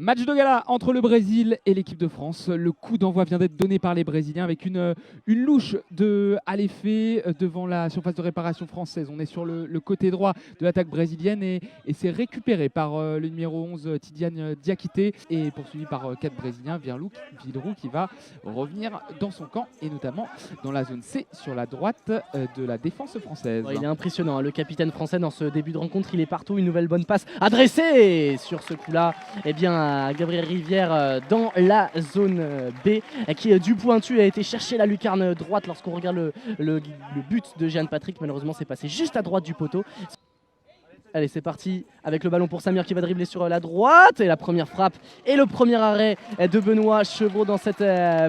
Match de gala entre le Brésil et l'équipe de France. Le coup d'envoi vient d'être donné par les Brésiliens avec une louche à l'effet devant la surface de réparation française. On est sur le côté droit de l'attaque brésilienne et c'est récupéré par le numéro 11 Tidiane Diakité et poursuivi par 4 Brésiliens, Virlou qui va revenir dans son camp et notamment dans la zone C sur la droite de la défense française. Ouais, il est impressionnant, hein, le capitaine français dans ce début de rencontre, il est partout. Une nouvelle bonne passe adressée sur ce coup-là, eh bien Gabriel Rivière dans la zone B qui du pointu a été chercher la lucarne droite. Lorsqu'on regarde le but de Jeanne Patrick, malheureusement c'est passé juste à droite du poteau. Allez, c'est parti avec le ballon pour Samir qui va dribbler sur la droite et la première frappe et le premier arrêt de Benoît Chevreau dans cette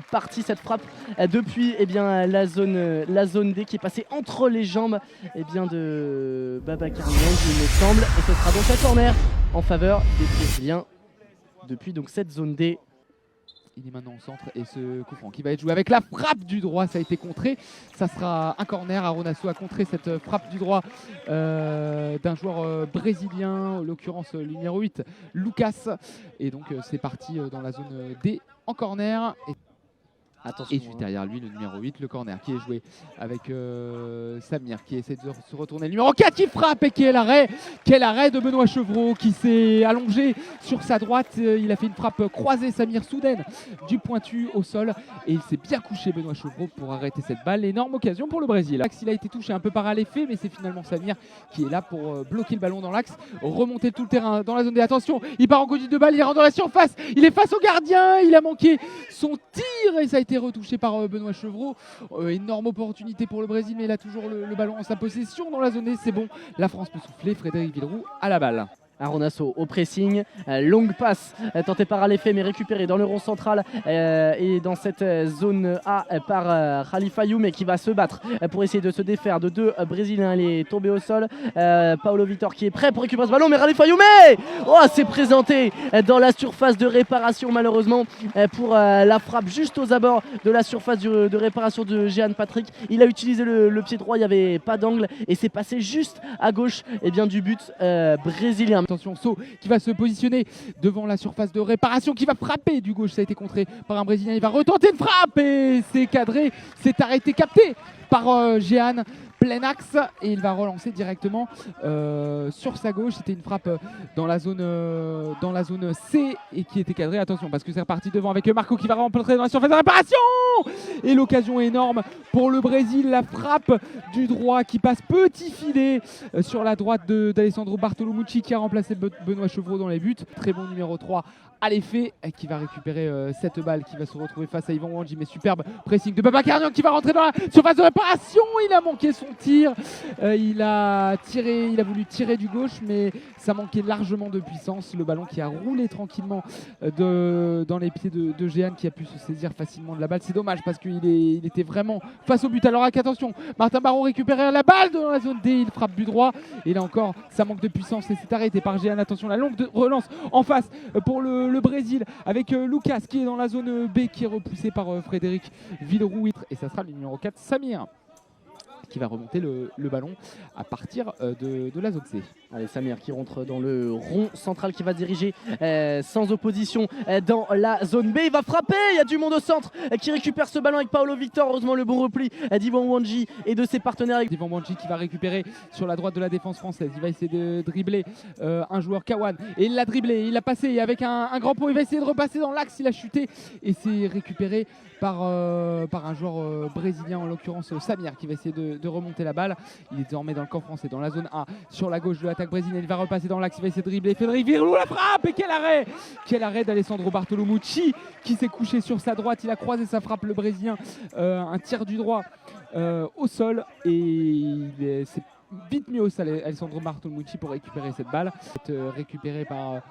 partie, cette frappe depuis la zone D qui est passée entre les jambes de Babacar Niang, il me semble, et ce sera donc un corner en faveur des Brésiliens depuis donc cette zone D. Il est maintenant au centre et ce coup franc qui va être joué avec la frappe du droit, ça a été contré. Ça sera un corner. Aronasso a contré cette frappe du droit d'un joueur brésilien, en l'occurrence le numéro 8, Lucas. Et donc c'est parti dans la zone D en corner. Attention, et juste derrière lui, le numéro 8, le corner qui est joué avec Samir qui essaie de se retourner. Le numéro 4 qui frappe et quel arrêt de Benoît Chevreau qui s'est allongé sur sa droite. Il a fait une frappe croisée, Samir, soudaine du pointu au sol. Et il s'est bien couché, Benoît Chevreau, pour arrêter cette balle. Énorme occasion pour le Brésil. L'axe, il a été touché un peu par l'effet, mais c'est finalement Samir qui est là pour bloquer le ballon dans l'axe, remonter tout le terrain dans la zone des attention. Il part en conduite de balle, il rentre dans la surface. Il est face au gardien, il a manqué son tir et ça a été retouché par Benoît Chevreau. Énorme opportunité pour le Brésil, mais il a toujours le ballon en sa possession dans la zone D. C'est bon, la France peut souffler. Frédéric Villeroux à la balle. Aronasso au pressing, longue passe tentée par Alefé mais récupérée dans le rond central et dans cette zone A par Khalifa Youmé qui va se battre pour essayer de se défaire de deux Brésiliens. Il est tombé au sol, Paulo Vitor qui est prêt pour récupérer ce ballon, mais Khalifa Youmé s'est présenté dans la surface de réparation malheureusement pour la frappe juste aux abords de la surface de réparation de Jeanne Patrick. Il a utilisé le pied droit, il n'y avait pas d'angle et c'est passé juste à gauche du but brésilien. Attention, So qui va se positionner devant la surface de réparation, qui va frapper du gauche. Ça a été contré par un Brésilien. Il va retenter une frappe et c'est cadré, c'est arrêté, capté par Jeanne. Plein axe et il va relancer directement sur sa gauche. C'était une frappe dans la zone C et qui était cadrée. Attention parce que c'est reparti devant avec Marco qui va rentrer dans la surface de réparation et l'occasion énorme pour le Brésil. La frappe du droit qui passe petit filet sur la droite d'Alessandro Bartolomucci qui a remplacé Benoît Chevreau dans les buts. Très bon numéro 3 à l'effet qui va récupérer cette balle, qui va se retrouver face à Yvan Wandji, mais superbe pressing de Babacar Niang qui va rentrer dans la surface de réparation. Il a manqué son tir, il a voulu tirer du gauche mais ça manquait largement de puissance. Le ballon qui a roulé tranquillement dans les pieds de Jeanne qui a pu se saisir facilement de la balle. C'est dommage parce qu'il était vraiment face au but. Alors attention, Martin Barrault récupère la balle dans la zone D, il frappe du droit et là encore ça manque de puissance et c'est arrêté par Jeanne. Attention, la longue relance en face pour le Brésil avec Lucas qui est dans la zone B qui est repoussé par Frédéric Villeroux et ça sera le numéro 4 Samir qui va remonter le ballon à partir de la zone C. Allez, Samir qui rentre dans le rond central qui va diriger sans opposition dans la zone B. Il va frapper, il y a du monde au centre qui récupère ce ballon avec Paulo Victor. Heureusement le bon repli d'Yvan Wandji et de ses partenaires. Yvan Wandji qui va récupérer sur la droite de la défense française. Il va essayer de dribbler un joueur Kawan et il l'a dribblé, il l'a passé avec un grand pont. Il va essayer de repasser dans l'axe, il a chuté et c'est récupéré par un joueur brésilien, en l'occurrence Samir, qui va essayer de remonter la balle. Il est désormais dans le camp français, dans la zone A, sur la gauche de l'attaque brésilienne. Il va repasser dans l'axe, il va essayer de dribbler. Frédéric Villeroux, la frappe et quel arrêt d'Alessandro Bartolomucci qui s'est couché sur sa droite. Il a croisé sa frappe, le brésilien, un tir du droit au sol et c'est vite mieux au sol Alessandro Bartolomucci pour récupérer cette balle. Récupéré par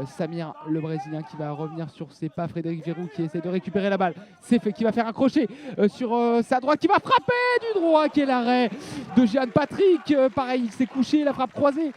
Samir, le Brésilien, qui va revenir sur ses pas. Frédéric Villeroux qui essaie de récupérer la balle. C'est fait, qui va faire un crochet sur sa droite, qui va frapper du droit. Quel arrêt de Jeanne Patrick. Pareil, il s'est couché, la frappe croisée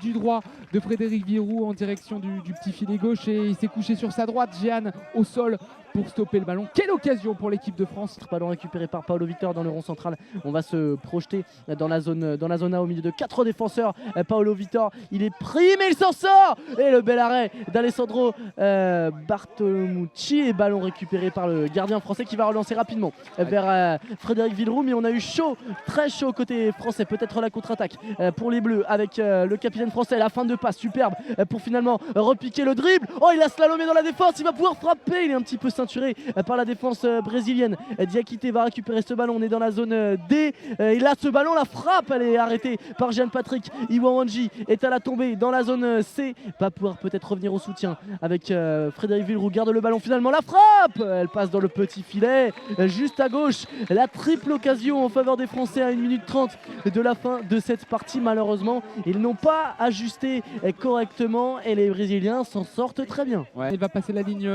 du droit de Frédéric Virou en direction du petit filet gauche et il s'est couché sur sa droite. Jehan au sol pour stopper le ballon. Quelle occasion pour l'équipe de France. Ballon récupéré par Paolo Victor dans le rond central. On va se projeter dans la zone A au milieu de 4 défenseurs. Paolo Victor, il est pris mais il s'en sort. Et le bel arrêt d'Alessandro Bartolomucci. Et ballon récupéré par le gardien français qui va relancer rapidement vers Frédéric Villeroux. Mais on a eu chaud, très chaud côté français. Peut-être la contre-attaque pour les Bleus avec le capitaine français. La fin de passe superbe pour finalement repiquer le dribble. Oh, il a slalomé dans la défense. Il va pouvoir frapper. Il est un petit peu ceinturé par la défense brésilienne. Diakité va récupérer ce ballon. On est dans la zone D. Et là, ce ballon, la frappe, elle est arrêtée par Jean-Patrick Iwanwanji. Est à la tombée dans la zone C. Va pouvoir peut-être revenir au soutien avec Frédéric Villeroux. Garde le ballon. Finalement, la frappe. Elle passe dans le petit filet. Juste à gauche. La triple occasion en faveur des Français à 1 minute 30 de la fin de cette partie. Malheureusement, ils n'ont pas ajusté correctement et les Brésiliens s'en sortent très bien. Ouais. Il va passer la ligne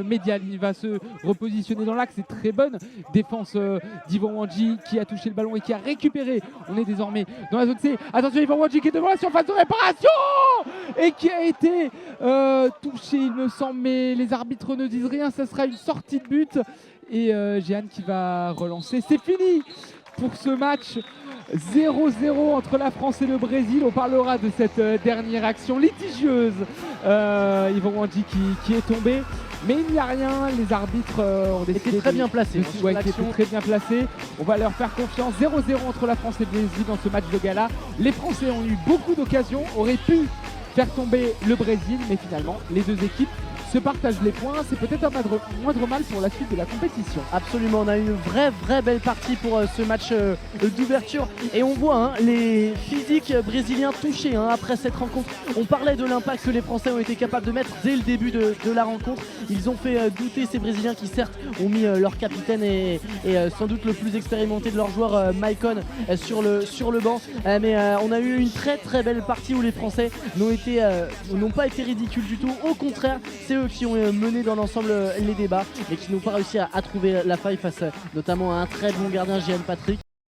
médiane, il va se repositionner dans l'axe. C'est très bonne défense d'Iwanwanji qui a touché le ballon et qui a récupéré. On est désormais dans la zone C. Attention, Iwanwanji qui est devant la surface de réparation et qui a été touché, il me semble, mais les arbitres ne disent rien. Ça sera une sortie de but et Jehan qui va relancer. C'est fini pour ce match. 0-0 entre la France et le Brésil. On parlera de cette dernière action litigieuse. Iwanwanji qui est tombé. Mais il n'y a rien, les arbitres ont décidé très bien placés. Qui étaient très bien placés. On va leur faire confiance. 0-0 entre la France et le Brésil dans ce match de gala. Les Français ont eu beaucoup d'occasions, auraient pu faire tomber le Brésil, mais finalement, les deux équipes se partagent les points. C'est peut-être un moindre mal pour la suite de la compétition. Absolument, on a une vraie belle partie pour ce match d'ouverture et on voit les physiques brésiliens touchés après cette rencontre. On parlait de l'impact que les Français ont été capables de mettre dès le début de la rencontre. Ils ont fait douter ces Brésiliens qui certes ont mis leur capitaine et sans doute le plus expérimenté de leurs joueurs Maicon sur le banc, mais on a eu une très belle partie où les Français n'ont pas été ridicules du tout. Au contraire, c'est eux qui ont mené dans l'ensemble les débats et qui n'ont pas réussi à trouver la faille face notamment à un très bon gardien Jean-Patrick.